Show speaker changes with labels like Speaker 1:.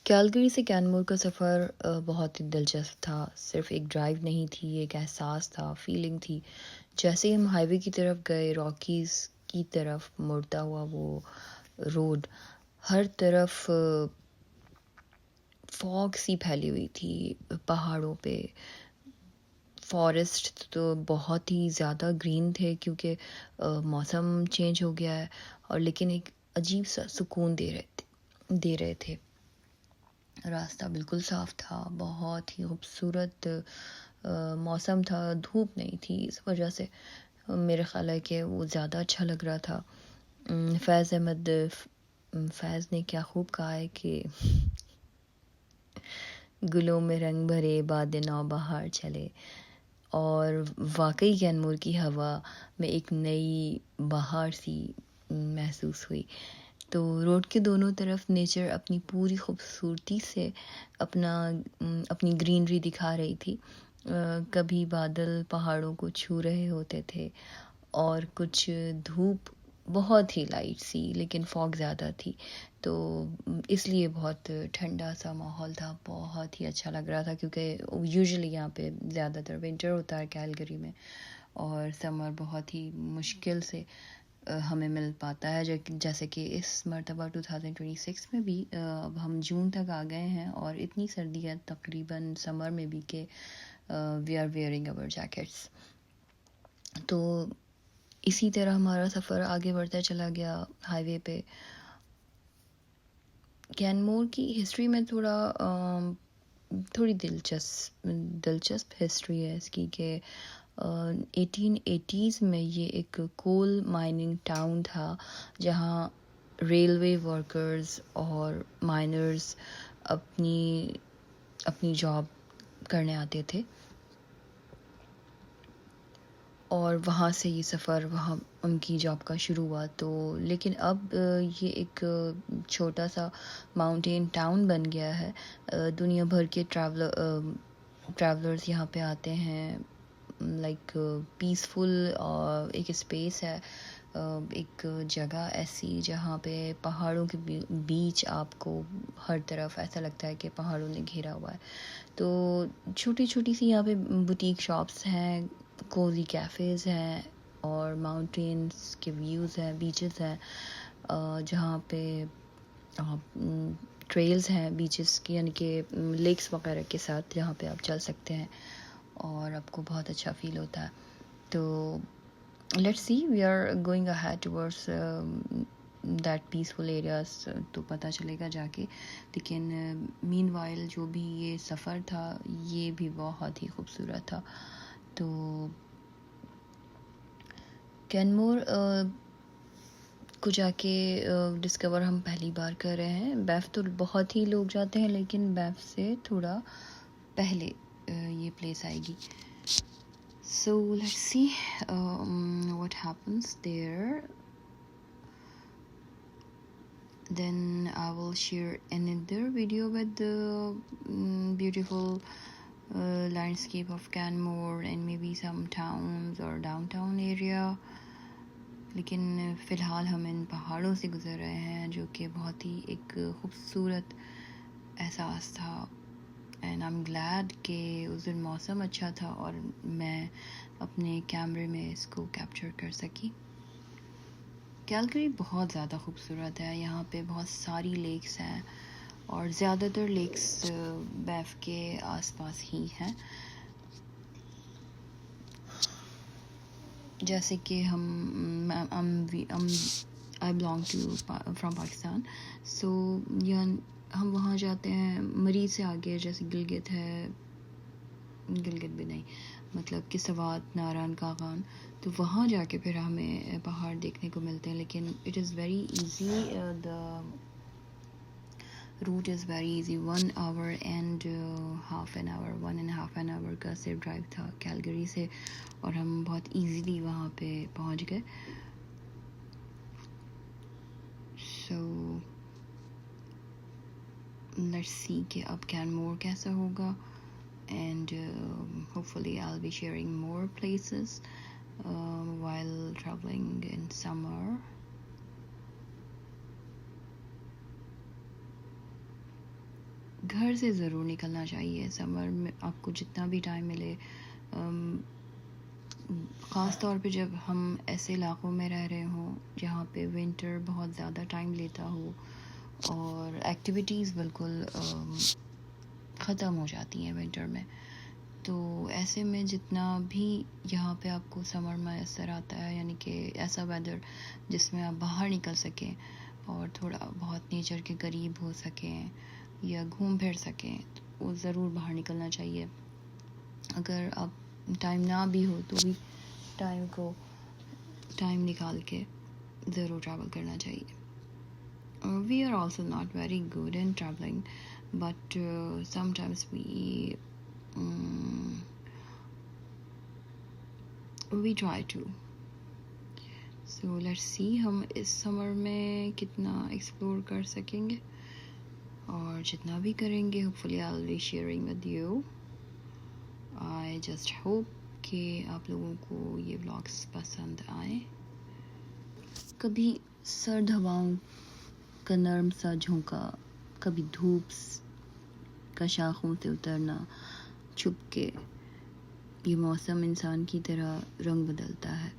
Speaker 1: Calgary سے کینمور کا سفر بہت ہی دلچسپ تھا. صرف ایک ڈرائیو نہیں تھی، ایک احساس تھا، فیلنگ تھی. جیسے ہی ہم ہائی وے کی طرف گئے، راکیز کی طرف مڑتا ہوا وہ روڈ، ہر طرف فاگ سی پھیلی ہوئی تھی. پہاڑوں پہ فارسٹ تو بہت ہی زیادہ گرین تھے کیونکہ موسم چینج ہو گیا ہے، اور لیکن ایک عجیب سا سکون دے رہے تھے. راستہ بالکل صاف تھا، بہت ہی خوبصورت موسم تھا، دھوپ نہیں تھی. اس وجہ سے میرے خیال ہے کہ وہ زیادہ اچھا لگ رہا تھا. فیض نے کیا خوب کہا ہے کہ گلوں میں رنگ بھرے باد نو بہار چلے، اور واقعی کینمور کی ہوا میں ایک نئی بہار سی محسوس ہوئی. تو روڈ کے دونوں طرف نیچر اپنی پوری خوبصورتی سے اپنی گرینری دکھا رہی تھی. کبھی بادل پہاڑوں کو چھو رہے ہوتے تھے، اور کچھ دھوپ بہت ہی لائٹ سی، لیکن فاگ زیادہ تھی، تو اس لیے بہت ٹھنڈا سا ماحول تھا. بہت ہی اچھا لگ رہا تھا کیونکہ یوزلی یہاں پہ زیادہ تر ونٹر ہوتا ہے کیلگری میں، اور سمر بہت ہی مشکل سے ہمیں مل پاتا ہے. جیسے کہ اس مرتبہ 2026 میں بھی اب ہم جون تک آ گئے ہیں، اور اتنی سردی ہے تقریباً سمر میں بھی کہ we are wearing over jackets. تو اسی طرح ہمارا سفر آگے بڑھتا چلا گیا ہائی وے پہ. کینمور کی ہسٹری میں تھوڑی دلچسپ ہسٹری ہے اس کی کہ 1880s میں یہ ایک کول مائننگ ٹاؤن تھا، جہاں ریلوے ورکرز اور مائنرز اپنی جاب کرنے آتے تھے، اور وہاں سے یہ سفر وہاں ان کی جاب کا شروع ہوا. تو لیکن اب یہ ایک چھوٹا سا ماؤنٹین ٹاؤن بن گیا ہے. دنیا بھر کے ٹریولرز یہاں پہ آتے ہیں. لائک پیسفل ایک اسپیس ہے، ایک جگہ ایسی جہاں پہ پہاڑوں کے بیچ آپ کو ہر طرف ایسا لگتا ہے کہ پہاڑوں نے گھیرا ہوا ہے. تو چھوٹی چھوٹی سی یہاں پہ بوٹیک شاپس ہیں، کوزی کیفیز ہیں، اور ماؤنٹینس کے ویوز ہیں، بیچز ہیں جہاں پہ ٹریلز ہیں بیچز کی، یعنی کہ لیکس وغیرہ کے ساتھ جہاں پہ آپ چل سکتے ہیں اور آپ کو بہت اچھا فیل ہوتا ہے. تو let's see we are going ahead towards that peaceful areas, تو پتہ چلے گا جا کے. لیکن مین وائل جو بھی یہ سفر تھا یہ بھی بہت ہی خوبصورت تھا. تو کینمور کو جا کے ڈسکور ہم پہلی بار کر رہے ہیں. بیف تو بہت ہی لوگ جاتے ہیں، لیکن بیف سے تھوڑا پہلے یہ پلیس آئے گی. So let's see what happens there. Then I will share another video with the beautiful landscape of Canmore and maybe some towns or downtown area. لیکن فی الحال ہم ان پہاڑوں سے گزر رہے ہیں جو کہ بہت ہی ایک خوبصورت احساس تھا. اینڈ آئی ایم گلیڈ کہ اس دن موسم اچھا تھا اور میں اپنے کیمرے میں اس کو کیپچر کر سکی. کیلگری بہت زیادہ خوبصورت ہے، یہاں پہ بہت ساری لیکس ہیں، اور زیادہ تر لیکس بیف کے آس پاس ہی ہیں. جیسے کہ I belong from Pakistan. So ہم وہاں جاتے ہیں مریض سے آگے، جیسے گلگت ہے، گلگت بھی نہیں مطلب کہ سوات، ناران کاغان، تو وہاں جا کے پھر ہمیں پہاڑ دیکھنے کو ملتے ہیں. لیکن it is very easy, the root is very easy. 1 hour and half an hour 1.5 hour کا صرف ڈرائیو تھا کیلگری سے، اور ہم بہت ایزیلی وہاں پہ پہنچ گئے. سو لیٹس سی کہ اب کینمور کیسا ہوگا. And hopefully I'll be sharing more places while traveling in summer. گھر سے ضرور نکلنا چاہیے سمر میں، آپ کو جتنا بھی ٹائم ملے، خاص طور پہ جب ہم ایسے علاقوں میں رہ رہے ہوں جہاں پہ ونٹر بہت زیادہ ٹائم لیتا ہو اور ایکٹیویٹیز بالکل ختم ہو جاتی ہیں ونٹر میں. تو ایسے میں جتنا بھی یہاں پہ آپ کو سمر میسر آتا ہے، یعنی کہ ایسا ویدر جس میں آپ باہر نکل سکیں اور تھوڑا بہت نیچر کے قریب ہو سکیں یا گھوم پھر سکیں، تو وہ ضرور باہر نکلنا چاہیے. اگر آپ ٹائم نہ بھی ہو تو بھی ٹائم نکال کے ضرور ٹریول کرنا چاہیے. We are also not very good in traveling, but sometimes we try to. So let's see ہم اس سمر میں کتنا ایکسپلور کر سکیں گے، اور جتنا بھی کریں گے hopefully I'll be sharing with you. I just hope کہ آپ لوگوں کو یہ vlogs پسند آئیں. کبھی سرد ہواؤں کا نرم سا جھونکا، کبھی دھوپ کا شاخوں سے اترنا چھپ کے، یہ موسم انسان کی طرح رنگ بدلتا ہے.